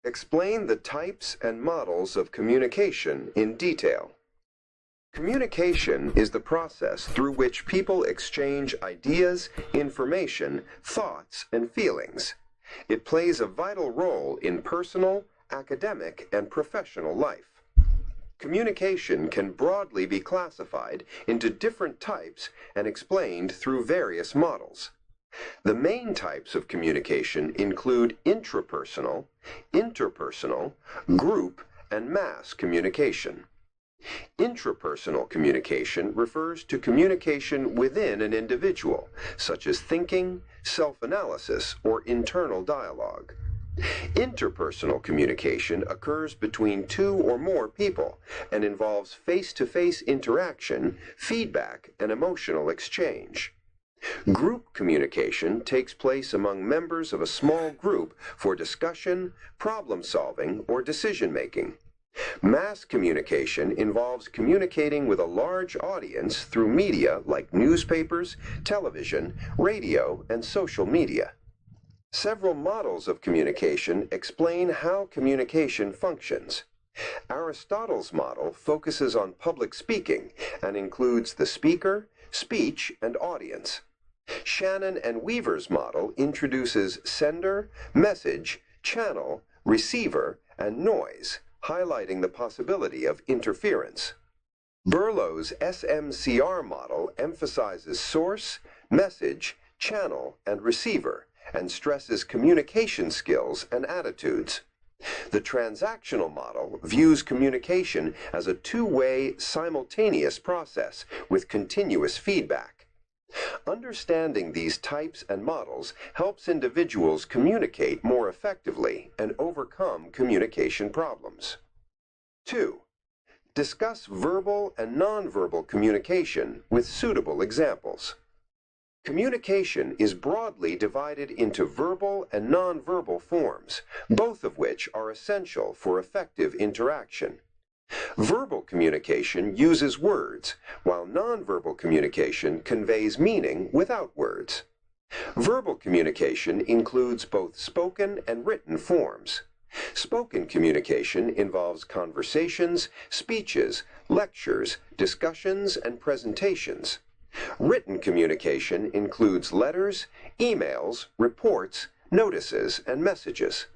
Explain the types and models of communication in detail. Communication is the process through which people exchange ideas, information, thoughts, and feelings. It plays a vital role in personal, academic, and professional life. Communication can broadly be classified into different types and explained through various models. The main types of communication include intrapersonal, interpersonal, group, and mass communication. Intrapersonal communication refers to communication within an individual, such as thinking, self-analysis, or internal dialogue. Interpersonal communication occurs between two or more people and involves face-to-face interaction, feedback, and emotional exchange. Group communication takes place among members of a small group for discussion, problem-solving, or decision-making. Mass communication involves communicating with a large audience through media like newspapers, television, radio, and social media. Several models of communication explain how communication functions. Aristotle's model focuses on public speaking and includes the speaker, speech, and audience. Shannon and Weaver's model introduces sender, message, channel, receiver, and noise, highlighting the possibility of interference. Berlow's SMCR model emphasizes source, message, channel, and receiver, and stresses communication skills and attitudes. The transactional model views communication as a two-way, simultaneous process with continuous feedback. Understanding these types and models helps individuals communicate more effectively and overcome communication problems. 2. Discuss verbal and nonverbal communication with suitable examples. Communication is broadly divided into verbal and nonverbal forms, both of which are essential for effective interaction. Verbal communication uses words, while nonverbal communication conveys meaning without words. Verbal communication includes both spoken and written forms. Spoken communication involves conversations, speeches, lectures, discussions, and presentations. Written communication includes letters, emails, reports, notices, and messages.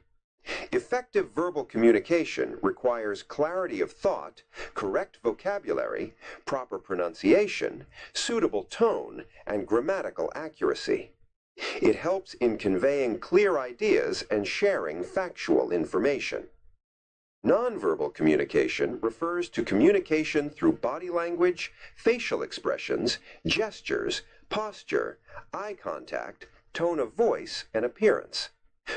Effective verbal communication requires clarity of thought, correct vocabulary, proper pronunciation, suitable tone, and grammatical accuracy. It helps in conveying clear ideas and sharing factual information. Nonverbal communication refers to communication through body language, facial expressions, gestures, posture, eye contact, tone of voice, and appearance.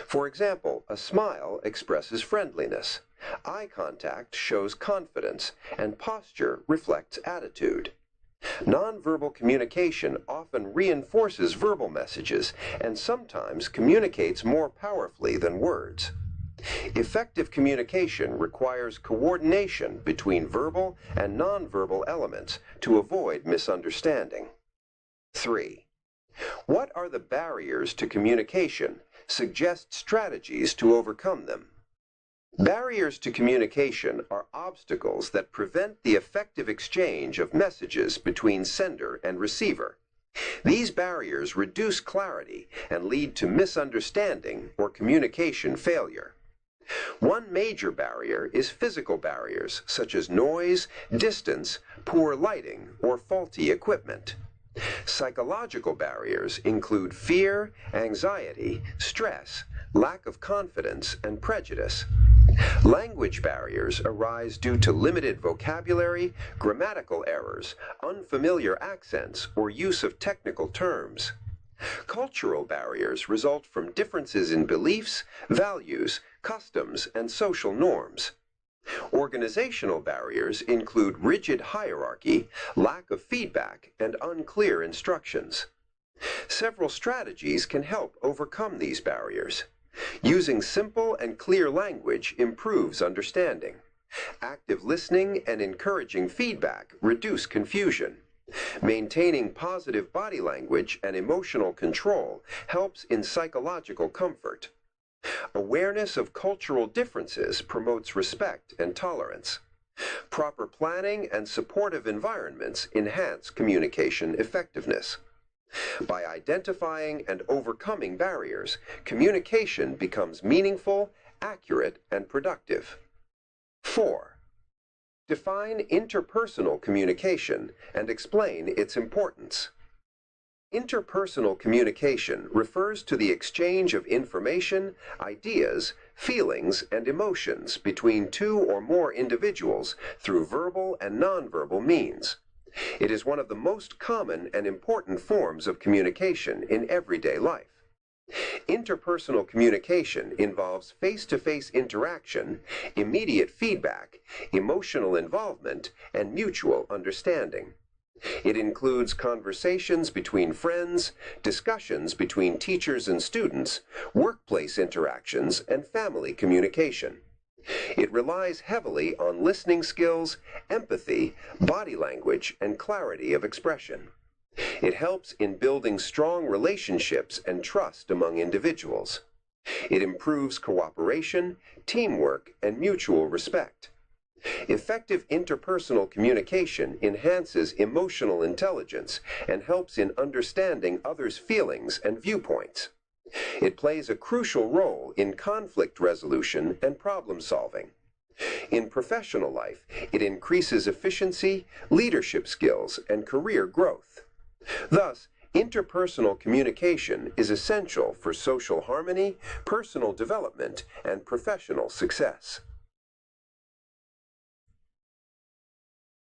For example, a smile expresses friendliness, eye contact shows confidence, and posture reflects attitude. Nonverbal communication often reinforces verbal messages and sometimes communicates more powerfully than words. Effective communication requires coordination between verbal and nonverbal elements to avoid misunderstanding. 3. What are the barriers to communication? Suggest strategies to overcome them. Barriers to communication are obstacles that prevent the effective exchange of messages between sender and receiver. These barriers reduce clarity and lead to misunderstanding or communication failure. One major barrier is physical barriers such as noise, distance, poor lighting, or faulty equipment. Psychological barriers include fear, anxiety, stress, lack of confidence, and prejudice. Language barriers arise due to limited vocabulary, grammatical errors, unfamiliar accents, or use of technical terms. Cultural barriers result from differences in beliefs, values, customs, and social norms. Organizational barriers include rigid hierarchy, lack of feedback, and unclear instructions. Several strategies can help overcome these barriers. Using simple and clear language improves understanding. Active listening and encouraging feedback reduce confusion. Maintaining positive body language and emotional control helps in psychological comfort. Awareness of cultural differences promotes respect and tolerance. Proper planning and supportive environments enhance communication effectiveness. By identifying and overcoming barriers, communication becomes meaningful, accurate, and productive. 4. Define interpersonal communication and explain its importance. Interpersonal communication refers to the exchange of information, ideas, feelings, and emotions between two or more individuals through verbal and nonverbal means. It is one of the most common and important forms of communication in everyday life. Interpersonal communication involves face-to-face interaction, immediate feedback, emotional involvement, and mutual understanding. It includes conversations between friends, discussions between teachers and students, workplace interactions, and family communication. It relies heavily on listening skills, empathy, body language, and clarity of expression. It helps in building strong relationships and trust among individuals. It improves cooperation, teamwork, and mutual respect. Effective interpersonal communication enhances emotional intelligence and helps in understanding others' feelings and viewpoints. It plays a crucial role in conflict resolution and problem solving. In professional life, it increases efficiency, leadership skills, and career growth. Thus, interpersonal communication is essential for social harmony, personal development, and professional success.